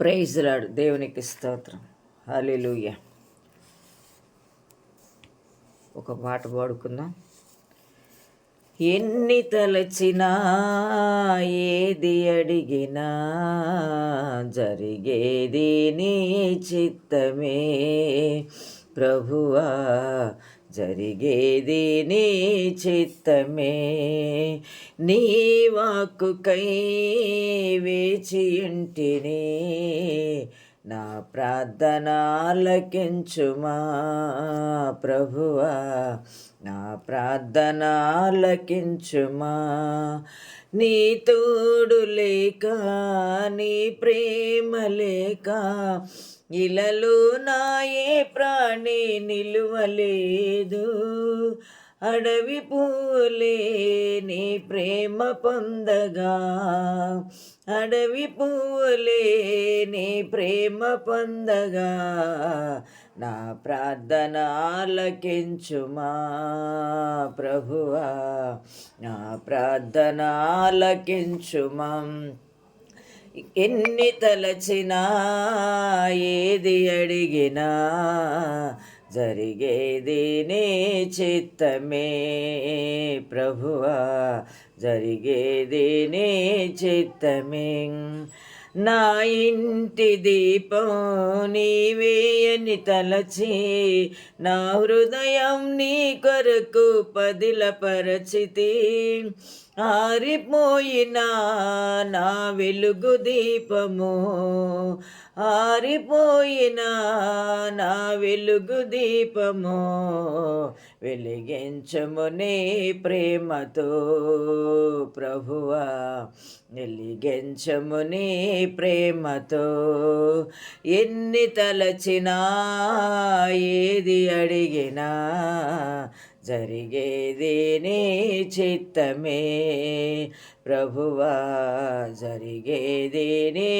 Praise lord. దేవునికి స్తోత్రం. హల్లెలూయా. ఒక పాట పాడుకుందాం. ఎన్ని తలచినా ఏది అడిగినా జరిగేది నీ చిత్తమే ప్రభువా, జరిగేది నీ చిత్తమే. నీ వాక్కుకై వేచియుంటిని, నా ప్రార్థన ఆలకించుమా ప్రభువా, నా ప్రార్థన ఆలకించుమా. నీ తోడు లేక, నీ ప్రేమ లేక ఇలలో నాయే ప్రాణి నిలువలేదు. అడవి పూలే నీ ప్రేమ పొందగా, అడవి పూలే నీ ప్రేమ పొందగా, నా ప్రార్థన ఆలకించుమా ప్రభువా, నా ప్రార్థన ఆలకించుమా. ఎన్ని తలచినా ఏది అడిగినా జరిగేది నీ చిత్తమే ప్రభువా, జరిగేది నీ చిత్తమే. నా ఇంటి దీపం నీవే అని తలచి, నా హృదయం నీ కొరకు పదిలపరచితి. ఆరిపోయినా నా వెలుగు దీపము, ఆరిపోయినా నా వెలుగు దీపము, వెలిగించము నీ ప్రేమతో ప్రభువా, వెలిగించము నీ ప్రేమతో. ఎన్ని తలచినా ఏది అడిగినా జరిగేది నీ చిత్తమే ప్రభువా, జరిగేది నీ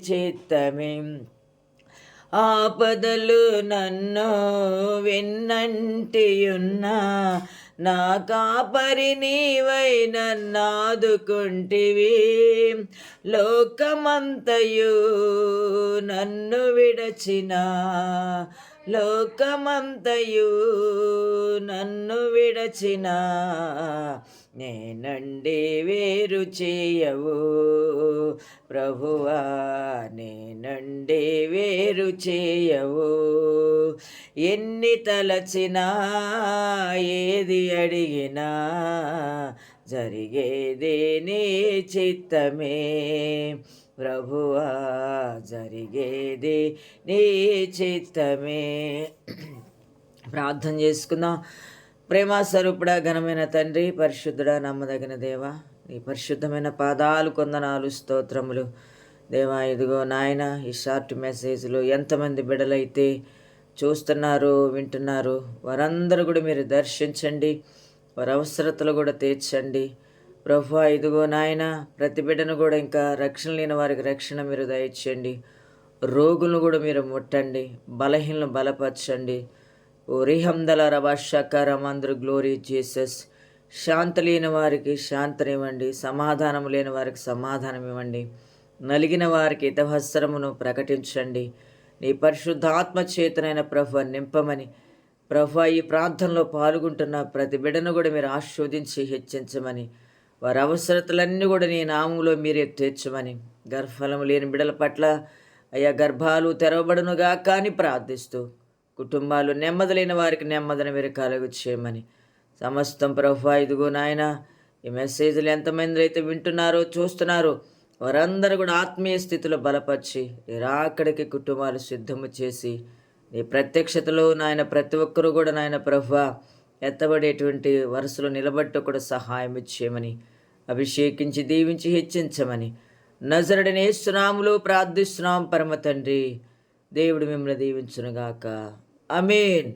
చిత్తమే. ఆపదలు నన్ను వెన్నంటియున్నా, నా కాపరి నీవై నన్నాదుకుంటివి. లోకమంతయు నన్ను విడచినా, లోకమంతయు నన్ను విడచినా, నేనండి వేరు చేయవు ప్రభువా, నేనండి వేరు చేయవు. ఎన్ని తలచినా ఏది అడిగినా జరిగేది నీ చిత్తమే ప్రభువా, జరిగేది నీ చిత్తమే. ప్రార్థన చేసుకుందాం. ప్రేమాస్వరూపుడా, ఘనమైన తండ్రి, పరిశుద్ధుడా, నమ్మదగిన దేవా, నీ పరిశుద్ధమైన పాదాలు కొందనాలు, స్తోత్రములు దేవా. ఇదిగో నాయన, ఈ షార్ట్ మెసేజ్లో ఎంతమంది బిడ్డలైతే చూస్తున్నారు, వింటున్నారు, వారందరూ కూడా మీరు దర్శించండి, వారి అవసరతలు కూడా తీర్చండి ప్రభువా. ఇదిగో నాయన, ప్రతి బిడ్డను కూడా ఇంకా రక్షణ లేని వారికి రక్షణ మీరు దయచేయండి. రోగులను కూడా మీరు ముట్టండి, బలహీనలను బలపరచండి. ఓ రిహందల రబాషకారం, అందరూ గ్లోరీ జీసస్. శాంతి లేని వారికి శాంతినివ్వండి, సమాధానం లేని వారికి సమాధానం ఇవ్వండి, నలిగిన వారికి హితవస్త్రమును ప్రకటించండి. నీ పరిశుద్ధాత్మ చేతనైన ప్రభువ నింపమని ప్రభువా, ఈ ప్రార్థనలో పాల్గొంటున్న ప్రతి బిడ్డను కూడా మీరు ఆశీర్వదించి హెచ్చించమని, వారి అవసరతలన్నీ కూడా నీ నామంలో మీరే తీర్చమని, గర్భఫలం లేని బిడ్డల పట్ల అయ్యా గర్భాలు తెరవబడునుగా కానీ ప్రార్థిస్తూ, కుటుంబాలు నెమ్మది లేని వారికి నెమ్మదిని మీరు కలుగు చేయమని సమస్తం ప్రభువా. ఇదిగో నాయన, ఈ మెసేజ్లు ఎంతమంది అయితే వింటున్నారో, చూస్తున్నారో, వారందరూ కూడా ఆత్మీయ స్థితిలో బలపరిచి రాకడికి కుటుంబాలు సిద్ధము చేసి, నీ ప్రత్యక్షతలో నాయన ప్రతి ఒక్కరూ కూడా నాయన ప్రభువా ఎత్తబడేటువంటి వరుసలో నిలబట్టు కూడా సహాయం ఇచ్చేయమని, అభిషేకించి దీవించి హెచ్చించమని నజరుడైన యేసు నామములో ప్రార్థిస్తున్నాం పరమ తండ్రి. దేవుడు మిమ్మల్ని దీవించునుగాక. ఆమేన్.